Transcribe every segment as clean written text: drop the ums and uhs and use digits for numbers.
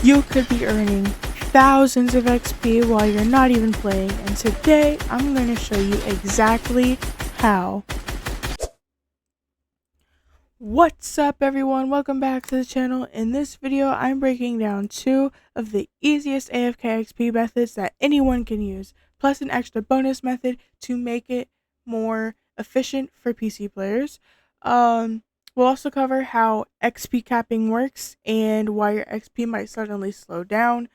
You could be earning thousands of XP while you're not even playing, and today I'm going to show you exactly how. What's up everyone, welcome back to the channel. In this video I'm breaking down 2 of the easiest AFK XP methods that anyone can use, plus an extra bonus method to make it more efficient for PC players. We'll also cover how XP capping works and why your XP might suddenly slow down.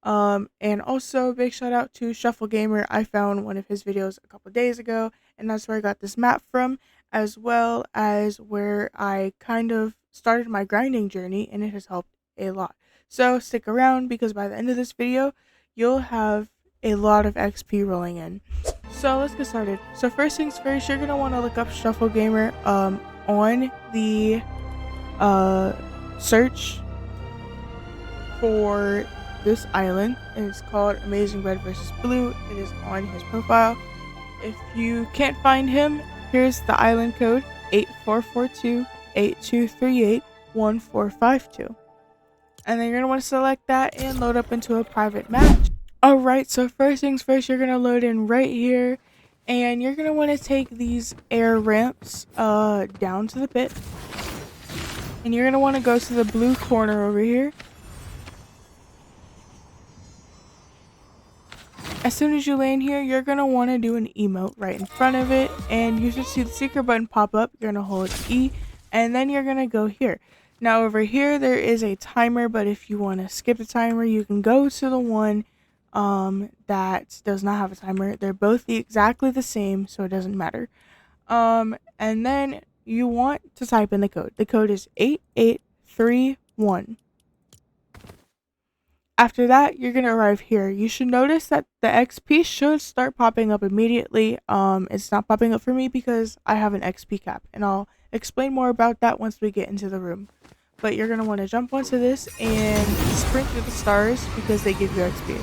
And also big shout out to ShuffleGamer. I found one of his videos a couple days ago, and that's where I got this map from, as well as where I kind of started my grinding journey, and it has helped a lot. So stick around because by the end of this video, you'll have a lot of XP rolling in. So let's get started. So first things first, you're gonna want to look up ShuffleGamer on the search for this island. It's called Amazing Red vs. Blue. It is on his profile. If you can't find him, here's the island code 8442-8238-1452. And then you're gonna want to select that and load up into a private match. Alright, so first things first, you're gonna load in right here, and you're gonna want to take these air ramps down to the pit, and you're gonna want to go to the blue corner over here. As soon as you land here, you're going to want to do an emote right in front of it, and you should see the secret button pop up. You're going to hold E, and then you're going to go here. Now over here there is a timer, but if you want to skip the timer, you can go to the one that does not have a timer. They're both exactly the same, so it doesn't matter. And then you want to type in the code. The code is 8831. After that, you're going to arrive here. You should notice that the XP should start popping up immediately. It's not popping up for me because I have an XP cap, and I'll explain more about that once we get into the room. But you're going to want to jump onto this and sprint through the stars because they give you XP.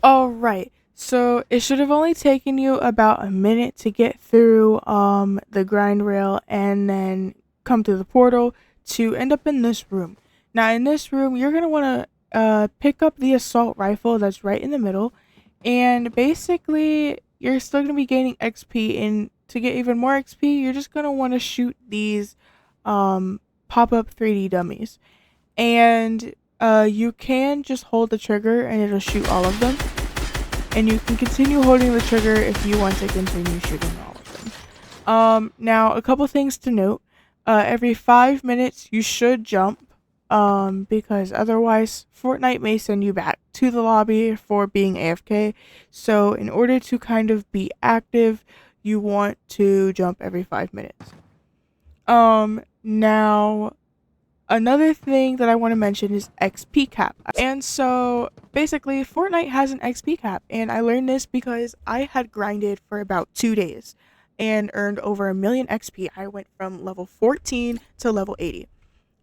Alright, so it should have only taken you about a minute to get through the grind rail and then come to the portal to end up in this room. Now in this room, you're going to want to pick up the assault rifle that's right in the middle, and basically you're still going to be gaining XP, and to get even more XP you're just going to want to shoot these pop-up 3D dummies, and you can just hold the trigger and it'll shoot all of them, and you can continue holding the trigger if you want to continue shooting all of them. Now a couple things to note. Every 5 minutes you should jump, because otherwise Fortnite may send you back to the lobby for being AFK. So in order to kind of be active, you want to jump every 5 minutes. Now another thing that I want to mention is XP cap. And so basically Fortnite has an XP cap, and I learned this because I had grinded for about 2 days and earned over 1 million XP. I went from level 14 to level 80,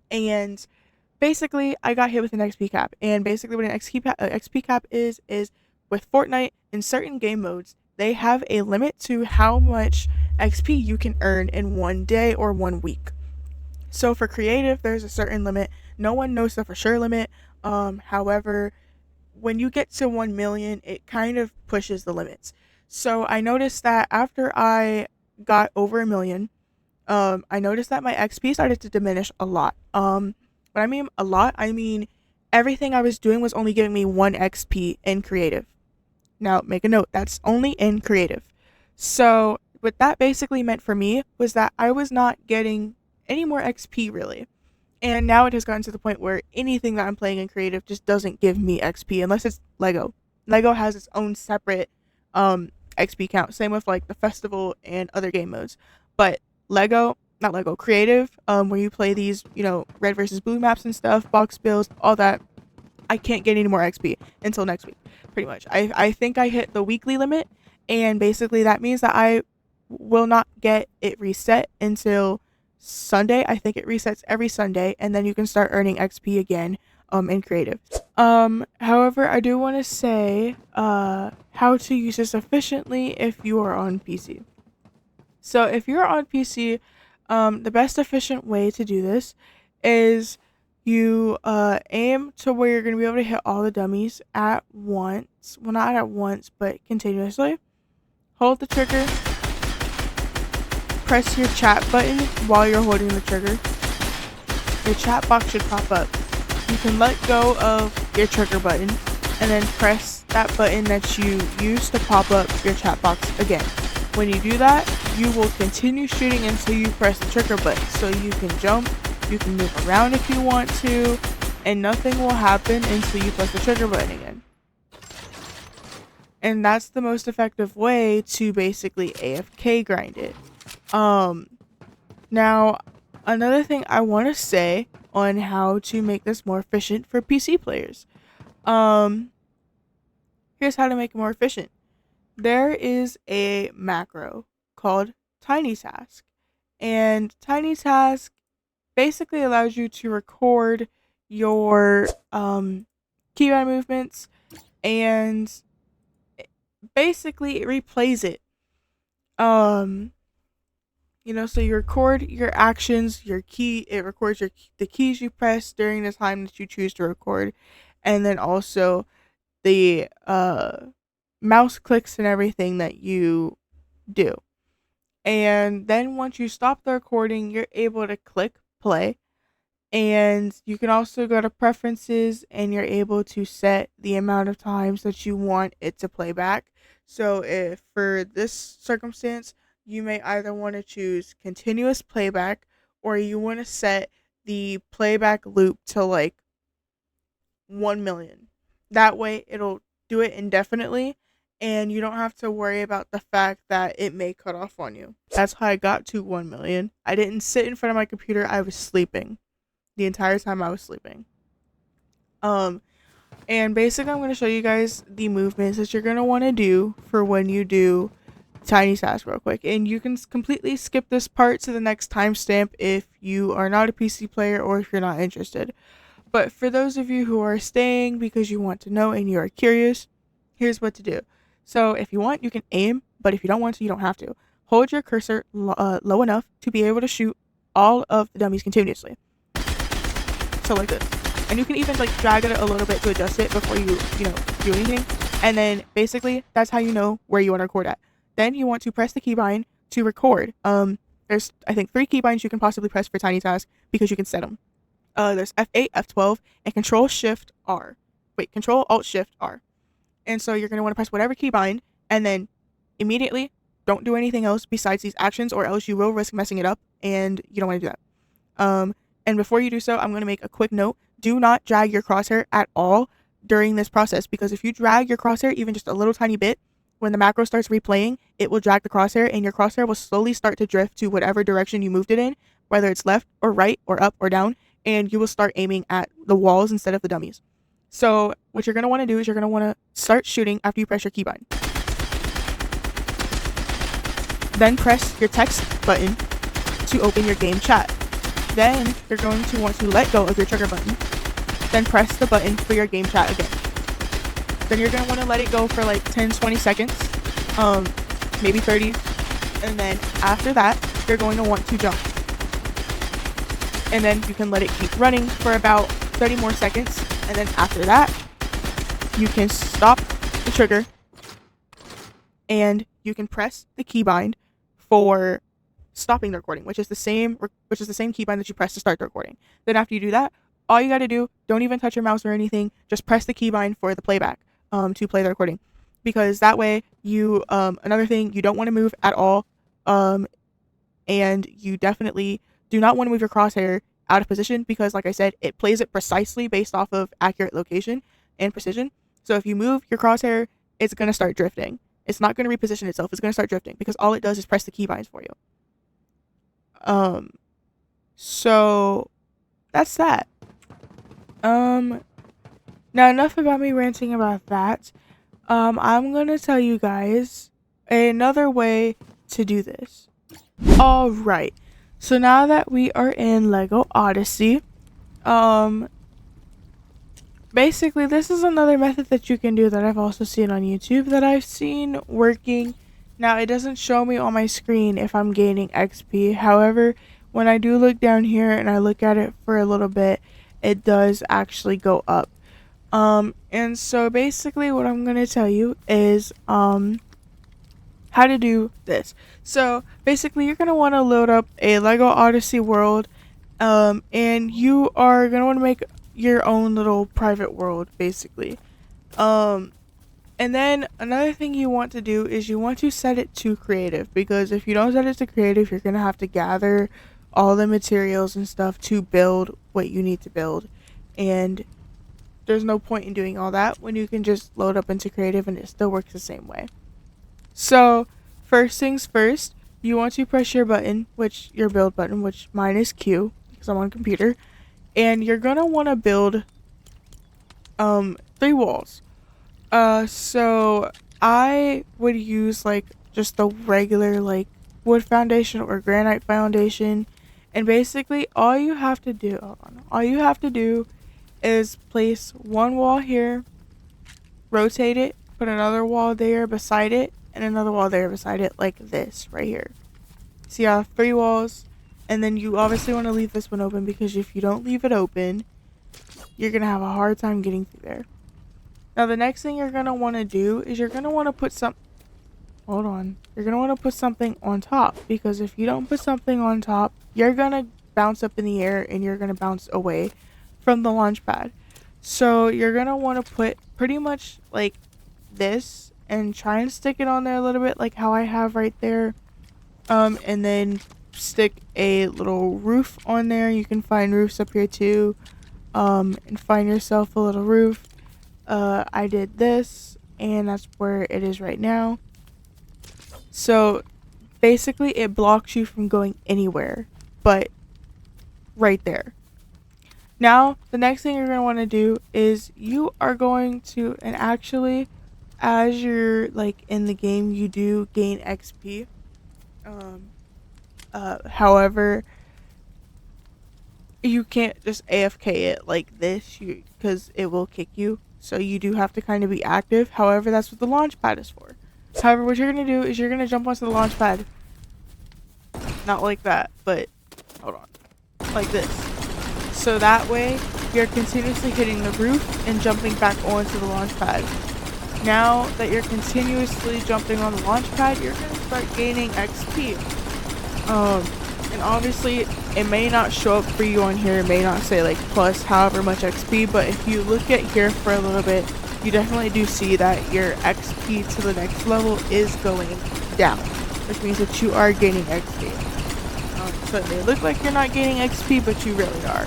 and basically I got hit with an XP cap. And basically what an XP cap is with Fortnite, in certain game modes they have a limit to how much XP you can earn in 1 day or 1 week. So for creative there's a certain limit. No one knows the for sure limit. However, when you get to 1 million it kind of pushes the limits. So I noticed that after I got over 1 million, I noticed that my XP started to diminish a lot. When I mean a lot, I mean everything I was doing was only giving me 1 XP in creative. Now make a note, that's only in creative. So what that basically meant for me was that I was not getting any more XP really. And now it has gotten to the point where anything that I'm playing in creative just doesn't give me XP unless it's Lego. Lego has its own separate XP count. Same with like the festival and other game modes. But creative, where you play these, red versus blue maps and stuff, box builds, all that, I can't get any more XP until next week, pretty much. I think I hit the weekly limit, and basically that means that I will not get it reset until Sunday. I think it resets every Sunday, and then you can start earning XP again in creative. However, I do want to say how to use this efficiently if you are on PC. So if you're on PC, the best efficient way to do this is you aim to where you're going to be able to hit all the dummies at once. Well, not at once, but continuously. Hold the trigger. Press your chat button while you're holding the trigger. Your chat box should pop up. You can let go of your trigger button and then press that button that you used to pop up your chat box again. When you do that, you will continue shooting until you press the trigger button. So you can jump, you can move around if you want to, and nothing will happen until you press the trigger button again. And that's the most effective way to basically AFK grind it. Now, another thing I want to say on how to make this more efficient for PC players. Here's how to make it more efficient. There is a macro called Tiny Task, and Tiny Task basically allows you to record your keybind movements, and basically it replays it. So you record your actions, it records the keys you press during the time that you choose to record, and then also the mouse clicks and everything that you do. And then once you stop the recording, you're able to click play, and you can also go to preferences and you're able to set the amount of times that you want it to play back. So if for this circumstance, you may either want to choose continuous playback, or you want to set the playback loop to like 1 million. That way it'll do it indefinitely, and you don't have to worry about the fact that it may cut off on you. That's how I got to 1 million. I didn't sit in front of my computer, I was sleeping. The entire time I was sleeping. And basically I'm going to show you guys the movements that you're going to want to do for when you do Tiny Task real quick. And you can completely skip this part to the next timestamp if you are not a PC player or if you're not interested. But for those of you who are staying because you want to know and you are curious, here's what to do. So if you want, you can aim, but if you don't want to, you don't have to. Hold your cursor low enough to be able to shoot all of the dummies continuously. So like this. And you can even like drag it a little bit to adjust it before you do anything. And then basically that's how you know where you want to record at. Then you want to press the keybind to record. There's I think 3 keybinds you can possibly press for Tiny Task because you can set them. There's F8, F12, and Control Alt Shift R. And so you're going to want to press whatever keybind, and then immediately don't do anything else besides these actions, or else you will risk messing it up, and you don't want to do that. And before you do so, I'm going to make a quick note. Do not drag your crosshair at all during this process, because if you drag your crosshair even just a little tiny bit, when the macro starts replaying, it will drag the crosshair, and your crosshair will slowly start to drift to whatever direction you moved it in, whether it's left or right or up or down, and you will start aiming at the walls instead of the dummies. So what you're going to want to do is you're going to want to start shooting after you press your keybind. Then press your text button to open your game chat. Then you're going to want to let go of your trigger button. Then press the button for your game chat again. Then you're going to want to let it go for like 10-20 seconds, maybe 30. And then after that, you're going to want to jump. And then you can let it keep running for about 30 more seconds. And then after that, you can stop the trigger and you can press the keybind for stopping the recording, which is the same keybind that you press to start the recording. Then after you do that, all you got to do, don't even touch your mouse or anything, just press the keybind for the playback to play the recording, because that way you another thing, you don't want to move at all, and you definitely do not want to move your crosshair out of position, because like I said, it plays it precisely based off of accurate location and precision. So if you move your crosshair, it's going to start drifting. It's not going to reposition itself. It's going to start drifting because all it does is press the keybinds for you. So that's that. Now enough about me ranting about that. I'm going to tell you guys another way to do this. All right. So now that we are in Lego Odyssey, basically this is another method that you can do that I've also seen on YouTube that I've seen working. Now it doesn't show me on my screen if I'm gaining XP. However, when I do look down here and I look at it for a little bit, it does actually go up. And so basically what I'm gonna tell you is how to do this. So basically you're gonna want to load up a Lego Odyssey world, and you are gonna want to make your own little private world basically. Um, and then another thing you want to do is you want to set it to creative, because if you don't set it to creative, you're gonna have to gather all the materials and stuff to build what you need to build, and there's no point in doing all that when you can just load up into creative and it still works the same way. So first things first, you want to press your button, which your build button, which mine is Q because I'm on a computer, and you're gonna want to build 3 walls. So I would use like just the regular like wood foundation or granite foundation, and basically all you have to do, all you have to do is place one wall here, rotate it, put another wall there beside it, and another wall there beside it, like this right here. So you have 3 walls, and then you obviously want to leave this one open, because if you don't leave it open, you're gonna have a hard time getting through there. Now the next thing you're gonna want to do is you're gonna want to put you're gonna want to put something on top, because if you don't put something on top, you're gonna bounce up in the air and you're gonna bounce away from the launch pad. So you're gonna want to put pretty much like this and try and stick it on there a little bit, like how I have right there. And then stick a little roof on there. You can find roofs up here too. And find yourself a little roof. I did this, and that's where it is right now. So basically it blocks you from going anywhere but right there. Now the next thing you're going to want to do is you are going to, and actually as you're like in the game, you do gain XP. However, you can't just AFK it like this, because it will kick you. So you do have to kind of be active. However, that's what the launch pad is for. However, what you're gonna do is you're gonna jump onto the launch pad, not like that, but hold on, like this. So that way you're continuously hitting the roof and jumping back onto the launch pad. Now that you're continuously jumping on the launch pad, you're gonna start gaining XP. And obviously it may not show up for you on here, it may not say like plus however much XP, but if you look at here for a little bit, you definitely do see that your XP to the next level is going down, which means that you are gaining XP. So it may look like you're not gaining XP, but you really are.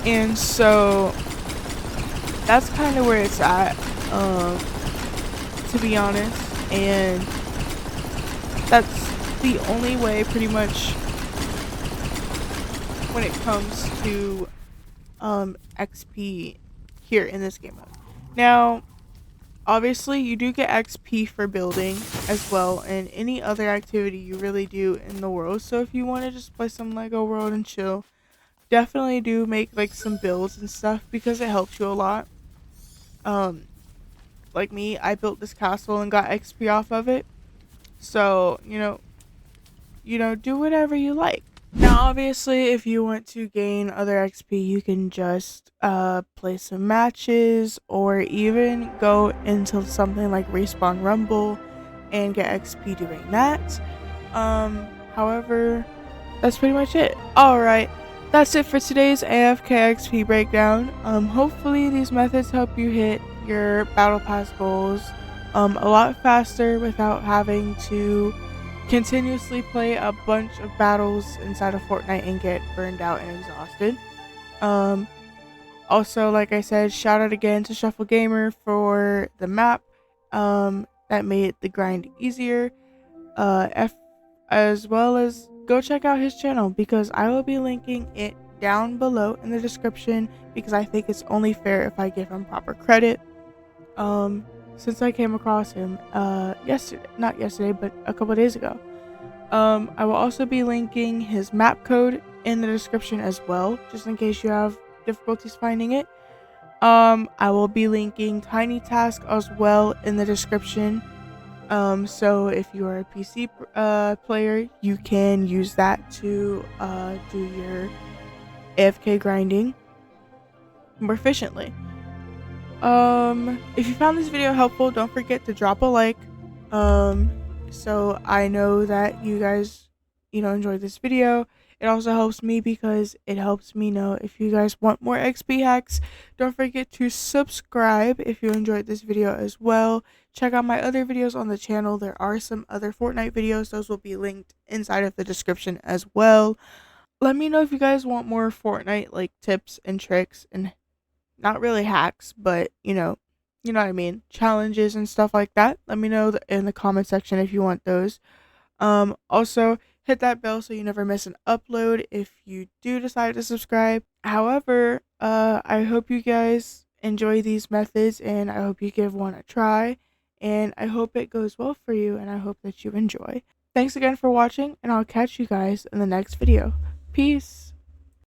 And so that's kind of where it's at, to be honest, and that's the only way pretty much when it comes to XP here in this game mode. Now obviously you do get XP for building as well, and any other activity you really do in the world. So if you want to just play some Lego World and chill, definitely do make like some builds and stuff, because it helps you a lot. Like me, I built this castle and got XP off of it. So do whatever you like. Now obviously if you want to gain other XP, you can just play some matches, or even go into something like Respawn Rumble and get XP doing that. However, that's pretty much it. Alright, that's it for today's AFK XP breakdown. Hopefully these methods help you hit your battle pass goals a lot faster without having to continuously play a bunch of battles inside of Fortnite and get burned out and exhausted. Also, like I said, shout out again to ShuffleGamer for the map that made the grind easier, as well as go check out his channel, because I will be linking it down below in the description, because I think it's only fair if I give him proper credit. Since I came across him not yesterday, but a couple days ago. I will also be linking his map code in the description as well, just in case you have difficulties finding it. I will be linking Tiny Task as well in the description. So if you are a PC player, you can use that to do your AFK grinding more efficiently. If you found this video helpful, don't forget to drop a like. So I know that you guys, enjoyed this video. It also helps me because it helps me know if you guys want more XP hacks. Don't forget to subscribe if you enjoyed this video as well. Check out my other videos on the channel. There are some other Fortnite videos. Those will be linked inside of the description as well. Let me know if you guys want more Fortnite like tips and tricks and not really hacks, but you know what I mean, challenges and stuff like that. Let me know in the comment section if you want those. Also hit that bell so you never miss an upload if you do decide to subscribe. However, I hope you guys enjoy these methods and I hope you give one a try and I hope it goes well for you and I hope that you enjoy. Thanks again for watching and I'll catch you guys in the next video. Peace.